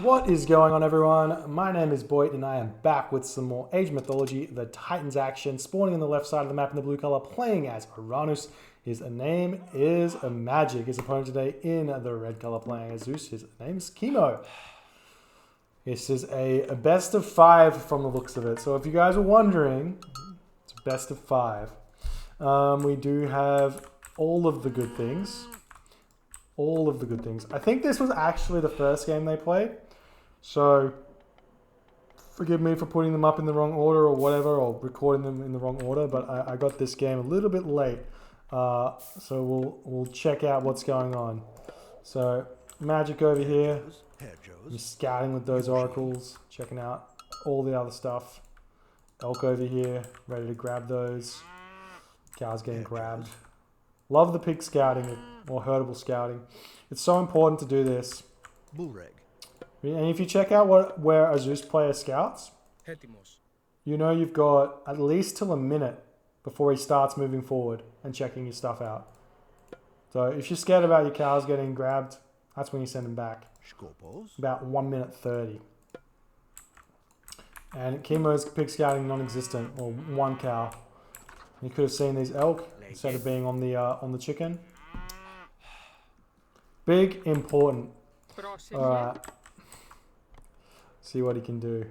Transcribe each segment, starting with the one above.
What is going on, everyone? My name is Boyd and I am back with some more Age Mythology, the Titans action, spawning on the left side of the map in the blue color, playing as Oranos. His name is Magic. His opponent today in the red color, playing as Zeus. His name is Kimo. This is a best of 5 from the looks of it. So if you guys are wondering, it's a best of 5. We do have all of the good things. All of the good things. I think this was actually the first game they played. So forgive me for putting them up in the wrong order or whatever, or recording them in the wrong order, but I got this game a little bit late. So we'll check out what's going on. So Magic over here. I'm scouting with those oracles, checking out all the other stuff. Elk over here, ready to grab those. Cow's getting grabbed. Love the pig scouting or herdable scouting. It's so important to do this. And if you check out where a Zeus player scouts, you know you've got at least till a minute before he starts moving forward and checking your stuff out. So if you're scared about your cows getting grabbed, that's when you send them back. About 1 minute 30. And Kimo's pig scouting non-existent, or 1 cow. You could have seen these elk instead of being on the chicken. Big, important. Alright. See what he can do.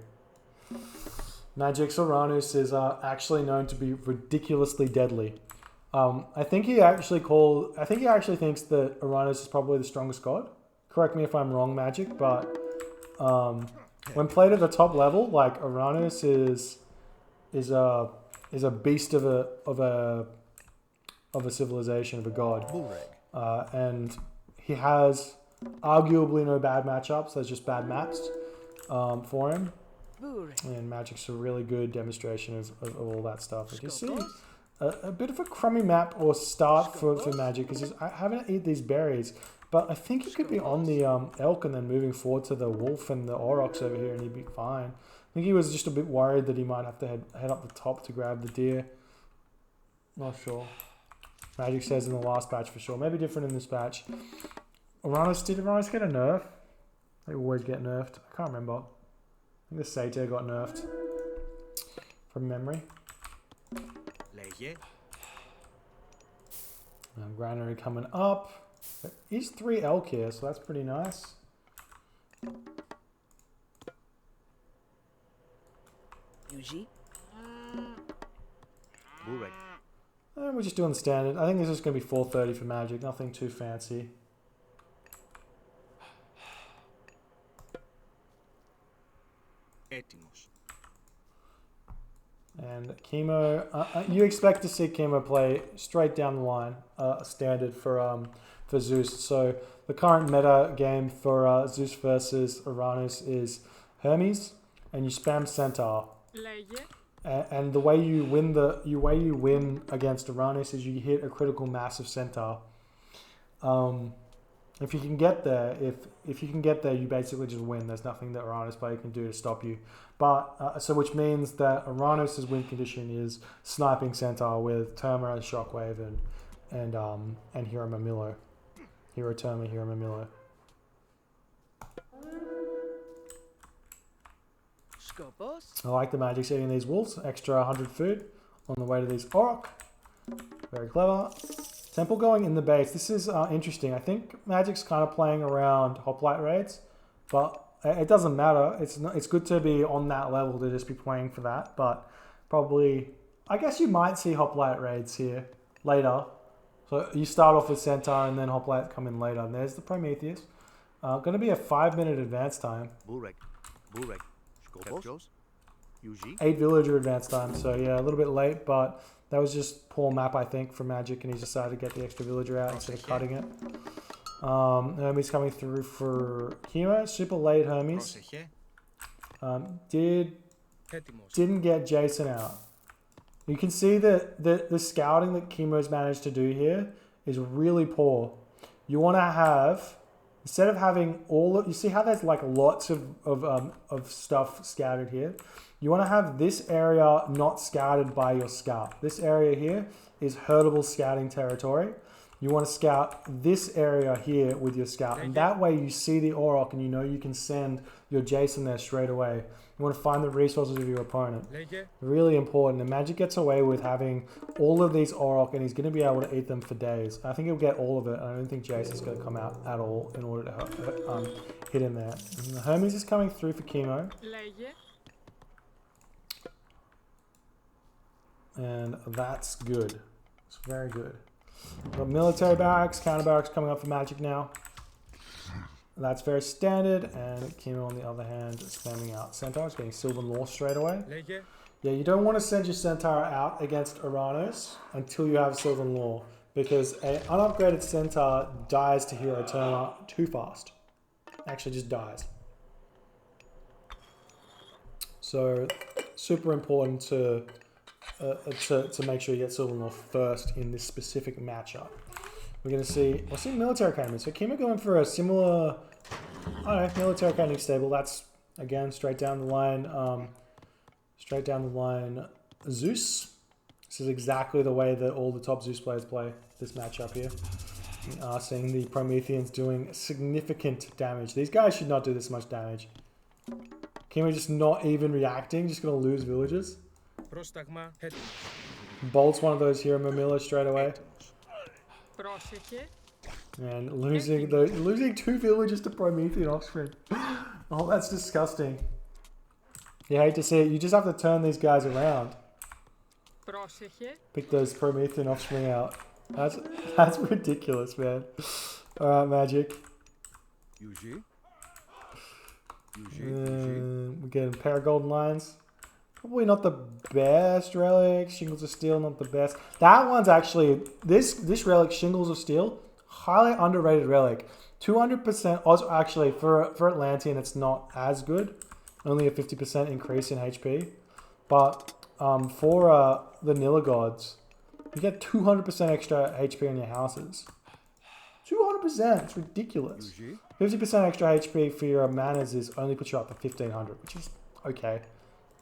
Magic's Oranos is actually known to be ridiculously deadly. I think he actually thinks that Oranos is probably the strongest god. Correct me if I'm wrong, Magic, but when played at the top level, like Oranos is a beast of a civilization, of a god, and he has arguably no bad matchups. There's just bad maps for him, and Magic's a really good demonstration of all that stuff. Like you see, a bit of a crummy map or start for Magic because I haven't eaten these berries. But I think he could be on the elk and then moving forward to the wolf and the aurochs over here and he'd be fine. I think he was just a bit worried that he might have to head up the top to grab the deer. Not sure. Magic says in the last batch for sure. Maybe different in this batch. Did Oranos get a nerf? They always get nerfed. I can't remember. I think the Satyr got nerfed. From memory. Granary coming up. There is 3 elk here, so that's pretty nice. We're just doing standard. I think this is going to be 430 for Magic. Nothing too fancy. And Kimo, you expect to see Kimo play straight down the line, standard for Zeus. So the current meta game for Zeus versus Oranos is Hermes, and you spam Centaur. And the way you win against Oranos is you hit a critical mass of Centaur. If you can get there, if you can get there, you basically just win. There's nothing that Oranos player can do to stop you. But so which means that Oranos' win condition is sniping Centaur with Terma and Shockwave and Hero Mamilo. Hero Terma, Hero Mamilo. I like the Magic setting these wolves. Extra 100 food on the way to these Orc. Very clever. Temple going in the base. This is interesting. I think Magic's kind of playing around Hoplite raids, but it doesn't matter. It's good to be on that level to just be playing for that. But probably, I guess you might see Hoplite raids here later. So you start off with Centaur and then Hoplite come in later. And there's the Prometheus. Going to be a 5-minute advance time. 8 villager advance time. So yeah, a little bit late, but that was just poor map, I think, for Magic, and he decided to get the extra villager out instead of cutting it. Hermes coming through for Kimo. Super late Hermes. Didn't get Jason out. You can see that the scouting that Kimo's managed to do here is really poor. You want to have, instead of having you see how there's like lots of stuff scouted here? You want to have this area not scouted by your scout. This area here is herdable scouting territory. you want to scout this area here with your scout. And that way you see the Orok and you know you can send your Jason there straight away. You want to find the resources of your opponent. Really important. And Magic gets away with having all of these Orok and he's going to be able to eat them for days. I think he'll get all of it. I don't think Jason's going to come out at all in order to hit him there. And the Hermes is coming through for Kimo. And that's good. It's very good. We've got military barracks, counter barracks coming up for Magic now. That's very standard, and Kimo on the other hand is spamming out Centaurs, getting Sylvan Law straight away. Yeah, you don't want to send your Centaur out against Oranos until you have Sylvan Law, because an unupgraded Centaur dies to hero turn too fast. Actually just dies. So, super important to make sure you get Sylvan Law first in this specific matchup. We're going to see, we'll see Military Academy. So Kimo going for a similar, I don't know, Military Academy stable. That's, again, straight down the line, Zeus. This is exactly the way that all the top Zeus players play this matchup here. We are seeing the Prometheans doing significant damage. These guys should not do this much damage. Kimo just not even reacting, just going to lose villages. Bolts one of those here, Mamilla straight away. And losing 2 villages to Promethean offspring. Oh, that's disgusting. You hate to see it. You just have to turn these guys around. Pick those Promethean offspring out. That's ridiculous, man. Alright, Magic. We're getting a pair of golden lions. Probably not the best relic. Shingles of Steel, not the best. That one's actually, this relic, Shingles of Steel, highly underrated relic. 200%, also actually for Atlantean it's not as good. Only a 50% increase in HP. But for the Nilla Gods, you get 200% extra HP on your houses. 200%, it's ridiculous. 50% extra HP for your manas is only puts you up to 1500, which is okay.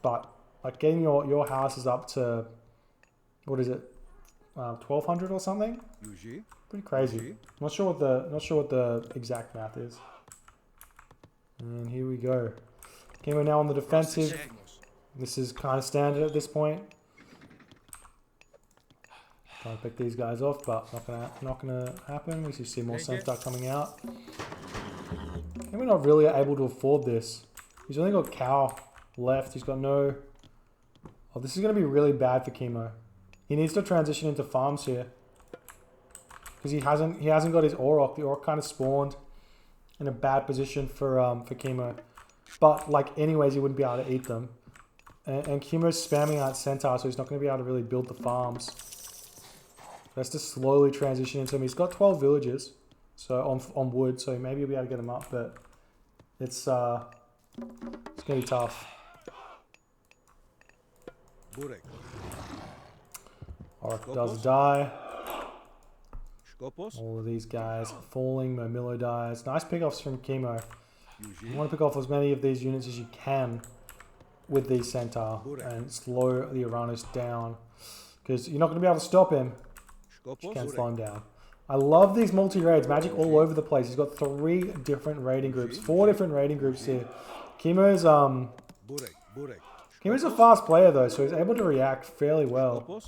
But like getting your houses up to, what is it, 1200 or something? Pretty crazy. Not sure what the exact math is. And here we go. Okay, we're now on the defensive. This is kind of standard at this point. Trying to pick these guys off, but not gonna happen. We see more Centaur coming out. And we're not really able to afford this. He's only got Cow left. He's got no. Oh, this is going to be really bad for Kimo. He needs to transition into farms here, because he hasn't got his Orok. The Orok kind of spawned in a bad position for Kimo. But like anyways, he wouldn't be able to eat them. And Kimo's spamming out Centaur, so he's not going to be able to really build the farms. Let's just slowly transition into him. He's got 12 villages, so on wood, so maybe he'll be able to get them up, but it's going to be tough. Orc does die. All of these guys falling. Momillo dies. Nice pickoffs from Kimo. You want to pick off as many of these units as you can with these Centaur and slow the Oranos down, because you're not going to be able to stop him. You can't slow him down. I love these multi-raids. Magic all over the place. He's got 3 different raiding groups. 4 different raiding groups here. Kimo's a fast player though, so he's able to react fairly well.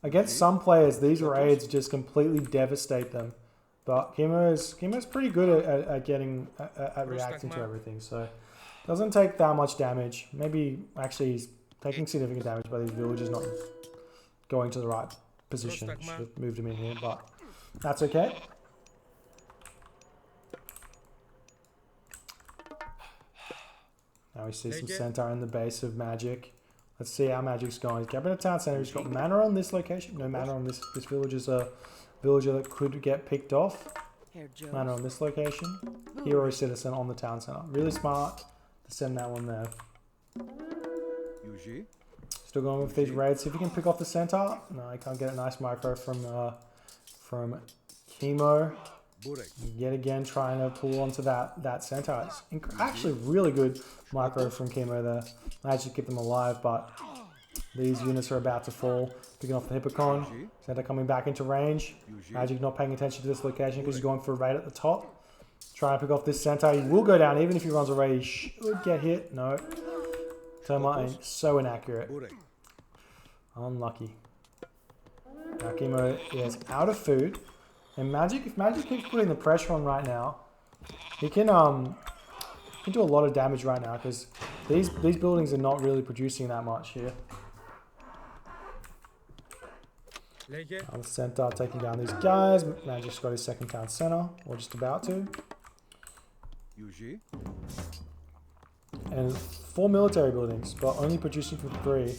Against some players, these raids just completely devastate them. But Kimo's pretty good at reacting to everything, so it doesn't take that much damage. Maybe actually he's taking significant damage by these villagers not going to the right position. Should have moved him in here, but that's okay. Now we see some Centaur in the base of Magic. Let's see how Magic's going. He's grabbing a town center. He's got mana on this location. No mana on this. This village is a villager that could get picked off. Mana on this location. Hero citizen on the town center. Really smart to send that one there. Still going with these raids. See if he can pick off the Centaur. No, he can't get a nice micro from Kimo. Yet again, trying to pull onto that Centaur. It's actually really good micro from Kimo there. Managed to keep them alive, but These units are about to fall. Picking off the Hippocon. Centaur coming back into range. Magic not paying attention to this location because he's going for a raid at the top. Trying to pick off this Centaur. He will go down even if he runs away. He should get hit. No. Termite so inaccurate. Unlucky. Now Kimo is out of food. And Magic, if Magic keeps putting the pressure on right now, he can do a lot of damage right now because these buildings are not really producing that much here. The Centaur taking down these guys. Magic's got his second town center, or just about to. And 4 military buildings, but only producing from 3.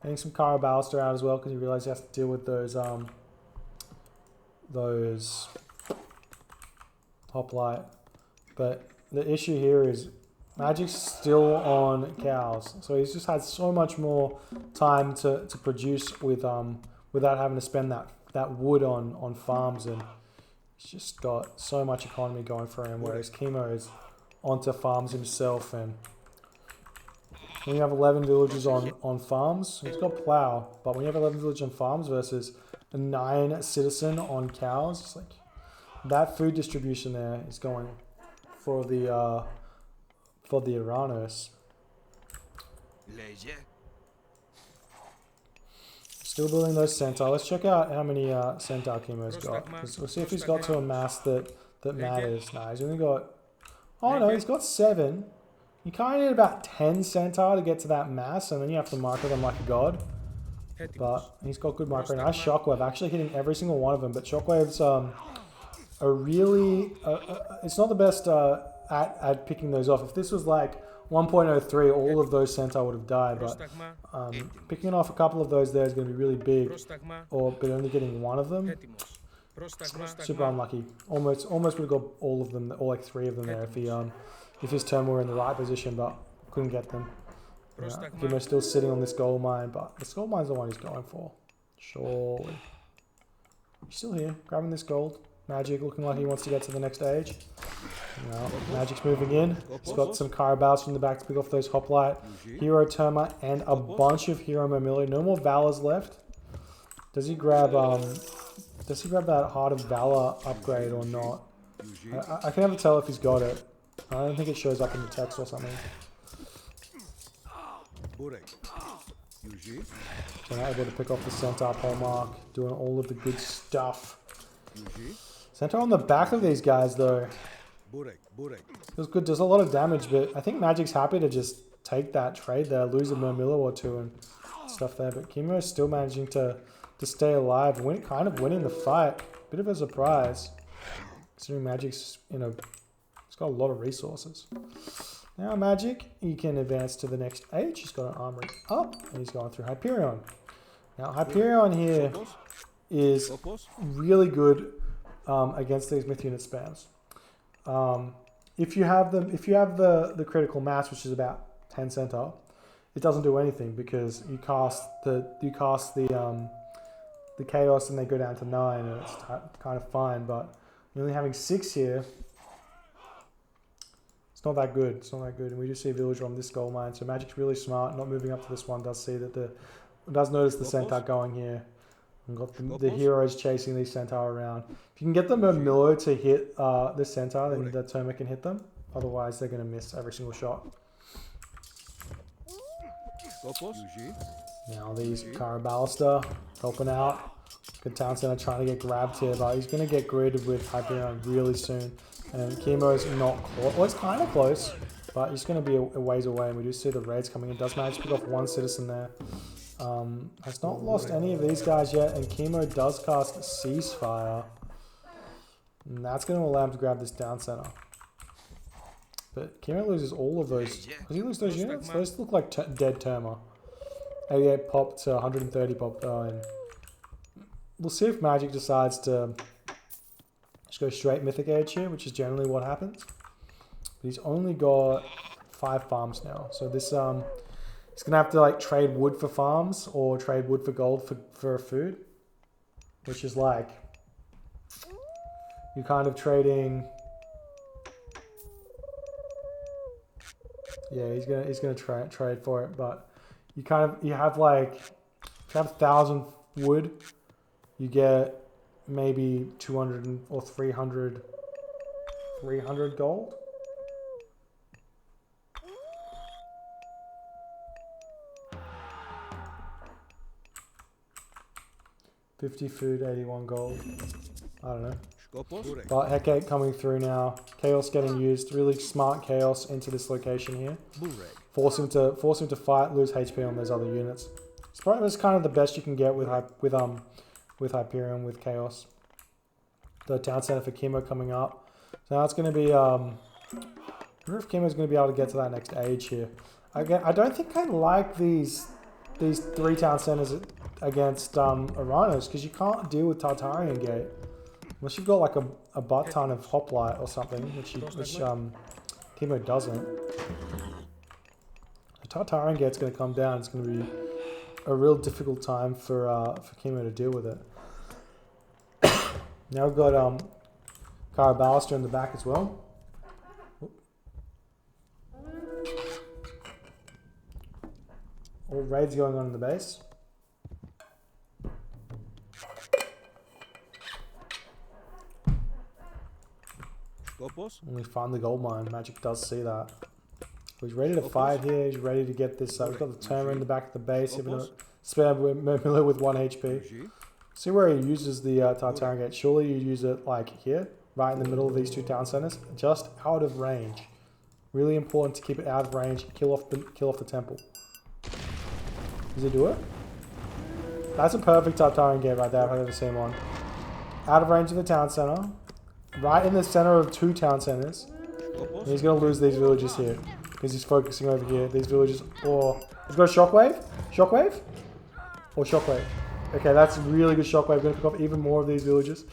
Getting some Carabalster out as well because he realized he has to deal with those hoplite. But the issue here is Magic's still on cows, so he's just had so much more time to produce with without having to spend that wood on farms, and he's just got so much economy going for him, whereas Kimo is onto farms himself. And when you have 11 villagers on farms, he's got plow, but when you have 11 villagers on farms versus a 9 citizen on cows, it's like that food distribution there is going for the Oranos. Still building those Centaur. Let's check out how many Centaur Kimo's got. We'll see if he's got to a mass that matters. Nah, he's only got... Oh no, he's got 7. You kind of need about 10 Centaur to get to that mass, and then you have to micro them like a god. But he's got good micro. Nice Shockwave, actually hitting every single one of them. But Shockwave's a really... it's not the best at picking those off. If this was like 1.03, all of those Centaur would have died. But picking off a couple of those there is going to be really big. But only getting one of them, super unlucky. Almost would have got all of them, or like 3 of them there if his turn were in the right position, but couldn't get them. Kimo's still sitting on this gold mine, but this gold mine's the one he's going for. Surely. He's still here, grabbing this gold. Magic looking like he wants to get to the next age. No, Magic's moving in. He's got some Carabaos from the back to pick off those Hoplite, Hero Terma, and a bunch of Hero Mamili. No more Valors left. Does he grab that Heart of Valor upgrade or not? I can never tell if he's got it. I don't think it shows up in the text or something. So now able to pick off the Centaur Polemark, doing all of the good stuff. Centaur on the back of these guys though. Feels good, does a lot of damage, but I think Magic's happy to just take that trade there, lose a Murmillo or 2 and stuff there. But Kimo is still managing to stay alive, kind of winning the fight. Bit of a surprise, considering Magic's, he's got a lot of resources. Now Magic, he can advance to the next age. He's got an armory up, and he's going through Hyperion. Now Hyperion here is really good against these myth unit spams. If you have the critical mass, which is about 10 Centaur, it doesn't do anything because you cast the chaos and they go down to 9, and it's kind of fine. But you're only having 6 here. It's not that good. It's not that good. And we do see a villager on this gold mine. So Magic's really smart. Not moving up to this one. Does see that does notice the Centaur going here. And got the heroes chasing these Centaur around. If you can get the Murmillo to hit the Centaur, then the Terma can hit them. Otherwise, they're going to miss every single shot. Now these Carabalster helping out. Good town center trying to get grabbed here, but he's going to get gridded with Hyperion really soon. And Kimo's not close. Well, it's kind of close, but he's going to be a ways away. And we do see the raids coming in. Does manage to pick off 1 citizen there. Has not lost any of these guys yet. And Kimo does cast Ceasefire. And that's going to allow him to grab this down center. But Kimo loses all of those. Does he lose those units? Those look like dead Terma. 88 pop to 130 pop. And we'll see if Magic decides to just go straight Mythic Age here, which is generally what happens. But he's only got 5 farms now. So this he's going to have to like trade wood for farms or trade wood for gold for food. Which is like, you're kind of trading... Yeah, he's gonna trade for it, but you have like, if you have 1,000 wood, you get maybe 200 or 300 gold. $50 food, 81 gold. I don't know. But Hecate coming through now. Chaos getting used. Really smart chaos into this location here. Force him to fight, lose HP on those other units. It's probably kind of the best you can get with Hyperion, with chaos. The town center for Kimo coming up. So now it's going to be. I wonder if Kimo's going to be able to get to that next age here. Again, I don't think I like these 3 town centers against Oranos, because you can't deal with Tartarian Gate unless you've got like a butt ton of hoplite or something, which Kimo doesn't. The Tartarian Gate's going to come down. It's going to be a real difficult time for Kimo to deal with it. Now we've got Caraballister in the back as well. All raids going on in the base. And we find the gold mine. Magic does see that. He's ready to fight here. He's ready to get this. We've got the Terror in the back of the base. Even a spare Miller with 1 HP. See where he uses the Tartarian Gate. Surely you use it like here, right in the middle of these 2 town centers, just out of range. Really important to keep it out of range. Kill off the temple. Does he do it? That's a perfect Tartarian Gate right there if I've ever seen one. Out of range of the town center. Right in the center of 2 town centers. And he's going to lose these villages here. Because he's focusing over here. These villages. Or he's got a shockwave. Shockwave? Or shockwave. Okay, that's a really good shockwave. Going to pick off even more of these villages.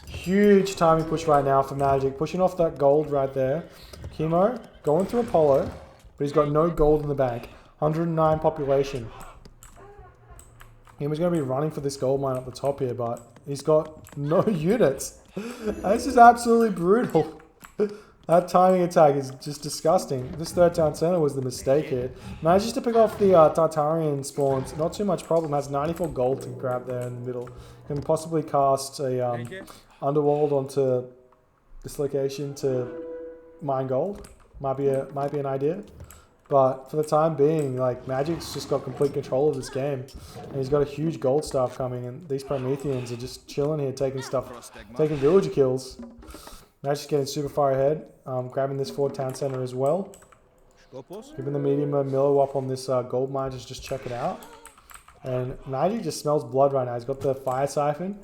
Huge timing push right now for Magic. Pushing off that gold right there. Kimo going through Apollo. But he's got no gold in the bank. 109 population. Kimo's going to be running for this gold mine up the top here. But he's got no units. This is absolutely brutal. That timing attack is just disgusting. This 3rd town center was the mistake here. Manages to pick off the Tartarian spawns. Not too much problem. Has 94 gold to grab there in the middle. Can possibly cast a Underworld onto this location to mine gold. Might be an idea. But for the time being, like, Magic's just got complete control of this game. And he's got a huge gold staff coming, and these Prometheans are just chilling here, taking villager kills. Magic's getting super far ahead, grabbing this 4 town center as well. Giving the medium Milo up on this gold mine, just check it out. And Magic just smells blood right now. He's got the fire siphon.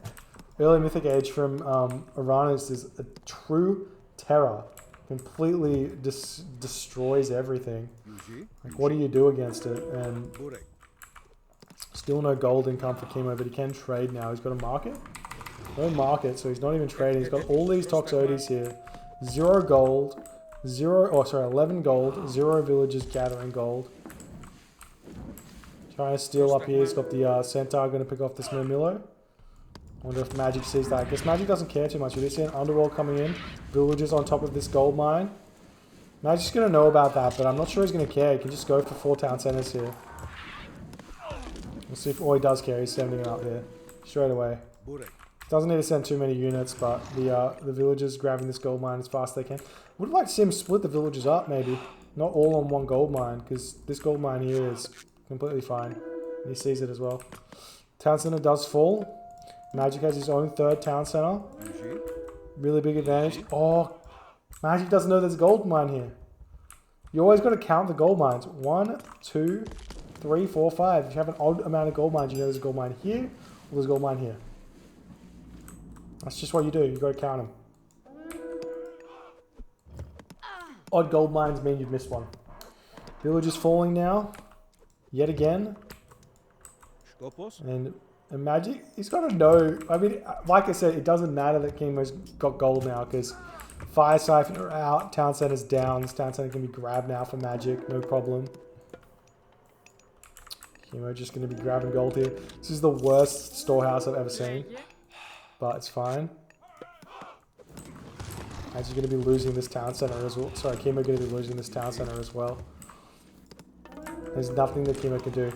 Early Mythic Age from Oranos is a true terror. Completely destroys everything. Like, what do you do against it? And still no gold income for Kimo, but he can trade now. He's got a market? No market, so he's not even trading. He's got all these Toxotes here. 0 gold. 11 gold. 0 villagers gathering gold. Trying to steal up here. He's got the Centaur going to pick off this Murmillo. Wonder if Magic sees that. I guess Magic doesn't care too much. We do see an Underworld coming in. Villagers on top of this gold mine. Magic's going to know about that, but I'm not sure he's going to care. He can just go for 4 town centers here. We'll see if... Oh, he does care. He's sending it up there. Straight away. Doesn't need to send too many units, but the villagers grabbing this gold mine as fast as they can. Would like to see him split the villagers up, maybe. Not all on one gold mine, because this gold mine here is completely fine. He sees it as well. Town center does fall. Magic has his own 3rd town center. Really big advantage. Oh, Magic doesn't know there's a gold mine here. You always got to count the gold mines. 1, 2, 3, 4, 5. If you have an odd amount of gold mines, you know there's a gold mine here, or there's a gold mine here. That's just what you do. You got to count them. Odd gold mines mean you've missed one. Village is falling now. Yet again. And Magic, he's got to know. I mean, like I said, it doesn't matter that Kimo's got gold now, because Fire Siphon are out, Town Center's down. This Town Center can be grabbed now for Magic, no problem. Kimo just going to be grabbing gold here. This is the worst storehouse I've ever seen, but it's fine. Magic's going to be losing this Town Center as well. Sorry, Kimo going to be losing this Town Center as well. There's nothing that Kimo can do.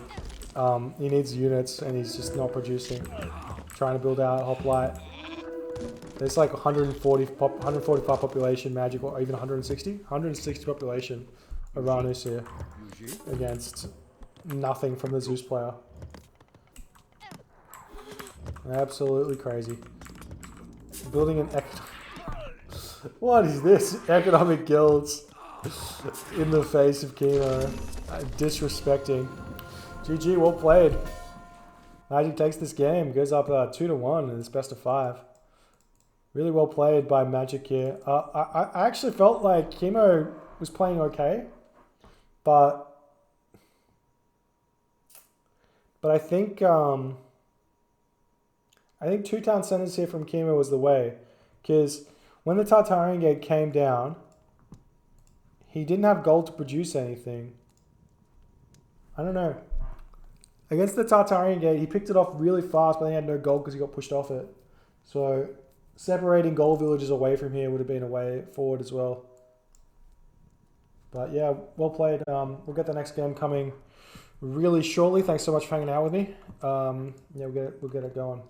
He needs units, and he's just not producing. Trying to build out Hoplite. There's like 145 population magic, or even 160? 160 population Oranos here against nothing from the Zeus player. Absolutely crazy. Building an what is this? Economic guilds in the face of Kimo. Disrespecting. GG, well played. Magic takes this game, goes up 2-1 in this best of 5. Really well played by Magic here. I actually felt like Kimo was playing okay, but I think 2 town centers here from Kimo was the way, because when the Tartarian Gate came down, he didn't have gold to produce anything. I don't know. Against the Tartarian Gate, he picked it off really fast, but then he had no gold because he got pushed off it. So separating gold villages away from here would have been a way forward as well. But yeah, well played. We'll get the next game coming really shortly. Thanks so much for hanging out with me. Yeah, we'll get it going.